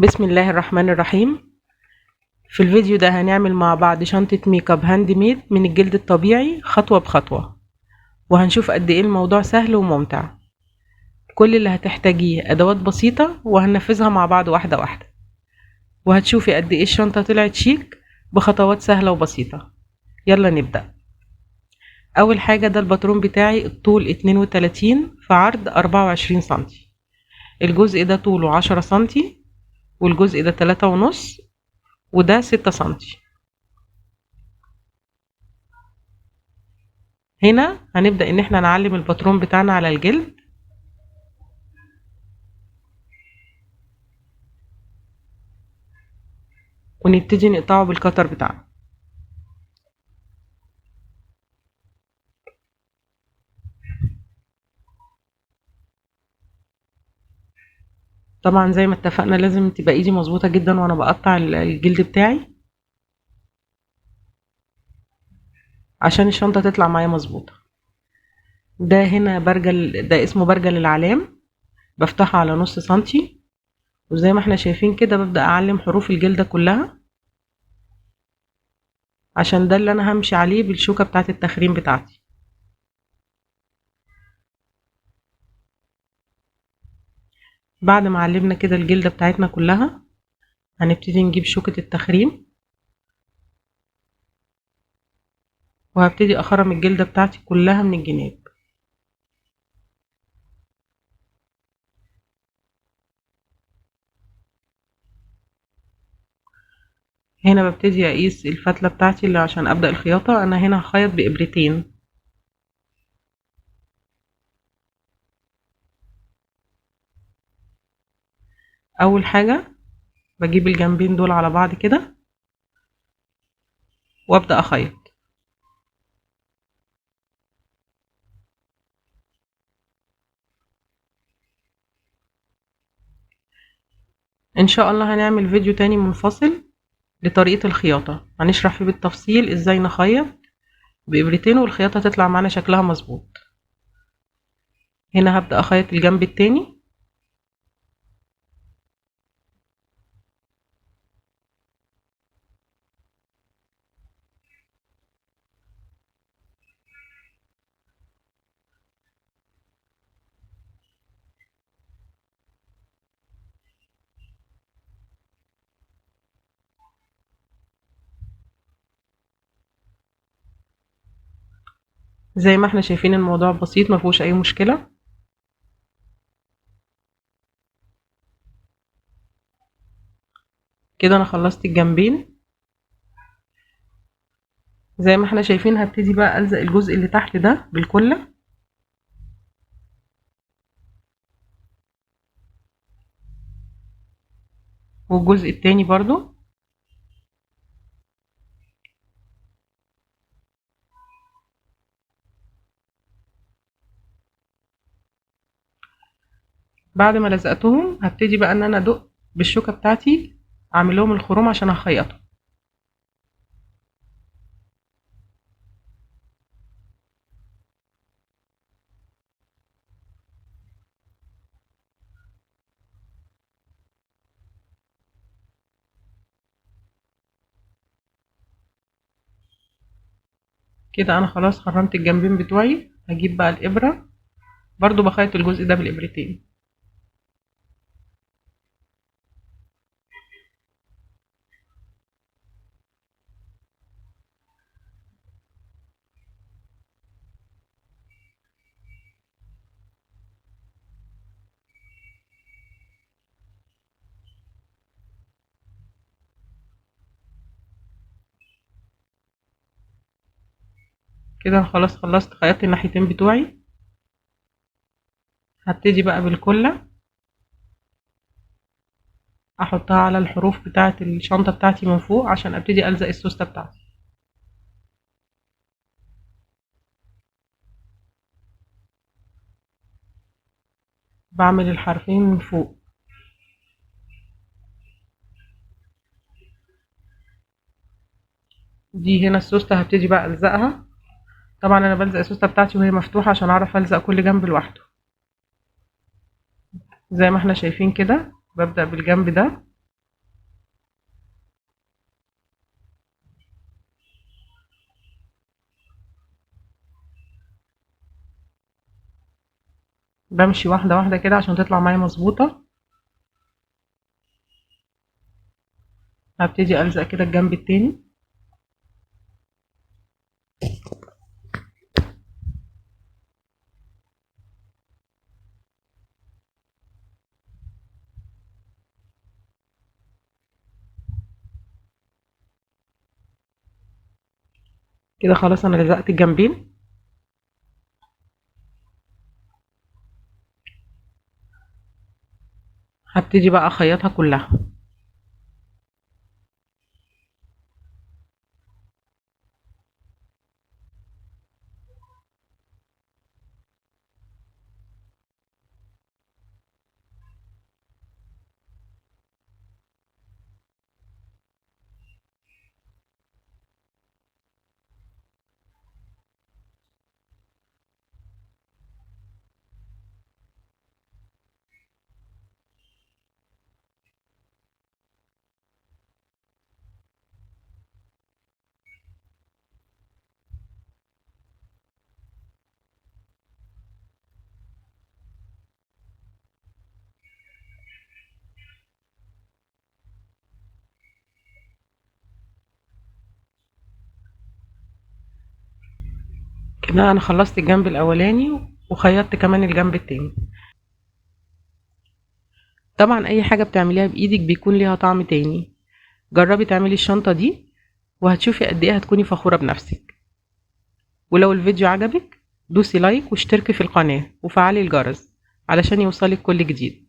بسم الله الرحمن الرحيم. في الفيديو ده هنعمل مع بعض شنطة ميك اب هاند ميد من الجلد الطبيعي خطوة بخطوة، وهنشوف قد ايه الموضوع سهل وممتع. كل اللي هتحتاجيه ادوات بسيطة وهننفذها مع بعض واحدة واحدة، وهتشوفي قد ايه الشنطة طلعت شيك بخطوات سهلة وبسيطة. يلا نبدأ. اول حاجة ده الباترون بتاعي، الطول 32 في عرض 24 سنتي. الجزء ده طوله 10 سنتي، والجزء ده 3.5، وده 6 سنتي. هنا هنبدأ ان احنا نعلم الباترون بتاعنا على الجلد، ونبتدي نقطعه بالكتر بتاعنا. طبعا زي ما اتفقنا لازم تبقى ايدي مظبوطة جدا وانا بقطع الجلد بتاعي عشان الشنطة تطلع معايا مظبوطة. ده هنا برجل، ده اسمه برجل العلام، بفتحه على نص سنتي، وزي ما احنا شايفين كده ببدأ اعلم حروف الجلدة كلها عشان ده اللي انا همشي عليه بالشوكة بتاعة التخريم بتاعتي. بعد ما علمنا كده الجلدة بتاعتنا كلها، هنبتدي نجيب شوكة التخريم، وهبتدي اخرم الجلدة بتاعتي كلها من الجناب. هنا ببتدي اقيس الفتلة بتاعتي اللي عشان ابدأ الخياطة. انا هنا هخيط بإبرتين. اول حاجة بجيب الجنبين دول على بعض كده وابدأ اخيط. ان شاء الله هنعمل فيديو تاني منفصل لطريقة الخياطة، هنشرح فيه بالتفصيل ازاي نخيط بإبرتين والخياطة تطلع معانا شكلها مظبوط. هنا هبدأ اخيط الجنب التاني. زي ما احنا شايفين الموضوع بسيط مفيهوش اي مشكلة. كده انا خلصت الجنبين. زي ما احنا شايفين هبتدي بقى ألزق الجزء اللي تحت ده بالكلة، والجزء التاني برضو. بعد ما لزقتهم هبتدي بقى ان انا ادق بالشوكة بتاعتي، اعمل لهم الخروم عشان اخيطهم. كده انا خلاص خرمت الجنبين بتوعي. هجيب بقى الابرة، برضو بخيط الجزء ده بالابرتين. كده انا خلاص خلصت خيطت الناحيتين بتوعي. هبتدي بقى بالكلة احطها على الحروف بتاعة الشنطة بتاعتي من فوق عشان ابتدي الزق السوستة بتاعتي. بعمل الحرفين من فوق. دي هنا السوستة هبتدي بقى الزقها. طبعا انا بلزق السوستة بتاعتي وهي مفتوحة عشان اعرف الزق كل جنب لوحده. زي ما احنا شايفين كده ببدأ بالجنب ده بمشي واحدة واحدة كده عشان تطلع معايا مظبوطة. هبتدي ألزق كده الجنب التاني. كده خلاص أنا لزقت الجنبين. هبتدي بقى أخيطها كلها. كده أنا خلصت الجنب الأولاني وخيطت كمان الجنب التاني. طبعا أي حاجة بتعمليها بإيدك بيكون ليها طعم تاني. جربي تعملي الشنطة دي وهتشوفي قد إيه هتكوني فخورة بنفسك. ولو الفيديو عجبك دوسي لايك واشتركي في القناة وفعلي الجرس علشان يوصلك كل جديد.